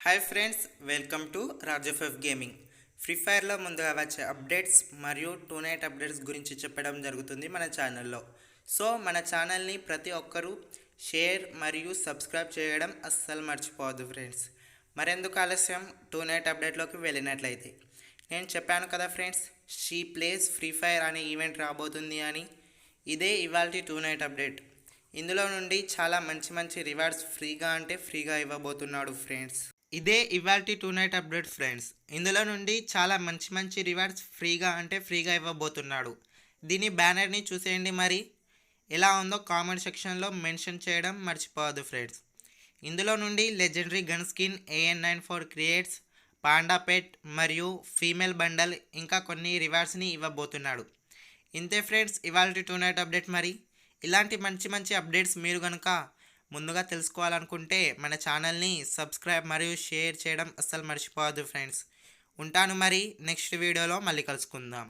Hi friends, welcome to Rajaf gaming. Free ఫైర్లో ముందుగా వచ్చే అప్డేట్స్ మరియు టూ నైట్ అప్డేట్స్ గురించి చెప్పడం జరుగుతుంది మన ఛానల్లో. సో మన ఛానల్ని ప్రతి ఒక్కరూ షేర్ మరియు సబ్స్క్రైబ్ చేయడం అస్సలు మర్చిపోవద్దు ఫ్రెండ్స్. మరెందుకు ఆలస్యం, టూ నైట్ అప్డేట్లోకి వెళ్ళినట్లయితే నేను చెప్పాను కదా friends, she place free fire అనే ఈవెంట్ రాబోతుంది అని. ఇదే ఇవాల్టి టూ నైట్ అప్డేట్. ఇందులో నుండి చాలా మంచి రివార్డ్స్ ఫ్రీగా ఇవ్వబోతున్నాడు ఫ్రెండ్స్. ఇదే ఇవాల్టి టూ నైట్ అప్డేట్ ఫ్రెండ్స్. ఇందులో నుండి చాలా మంచి రివార్డ్స్ ఫ్రీగా ఇవ్వబోతున్నాడు. దీని బ్యానర్ని చూసేయండి. మరి ఎలా ఉందో కామెంట్ సెక్షన్లో మెన్షన్ చేయడం మర్చిపోవద్దు ఫ్రెండ్స్. ఇందులో నుండి legendary gun skin, AN94 crates, panda pet మరియు ఫీమేల్ బండల్ ఇంకా కొన్ని రివార్డ్స్ని ఇవ్వబోతున్నాడు. ఇంతే ఫ్రెండ్స్ ఇవాల్టి టూ నైట్ అప్డేట్. మరి ఇలాంటి మంచి అప్డేట్స్ మీరు కనుక ముందుగా తెలుసుకోవాలనుకుంటే మన ఛానల్ని సబ్స్క్రైబ్ మరియు షేర్ చేయడం అస్సలు మర్చిపోవద్దు ఫ్రెండ్స్. ఉంటాను, మరి నెక్స్ట్ వీడియోలో మళ్ళీ కలుసుకుందాం.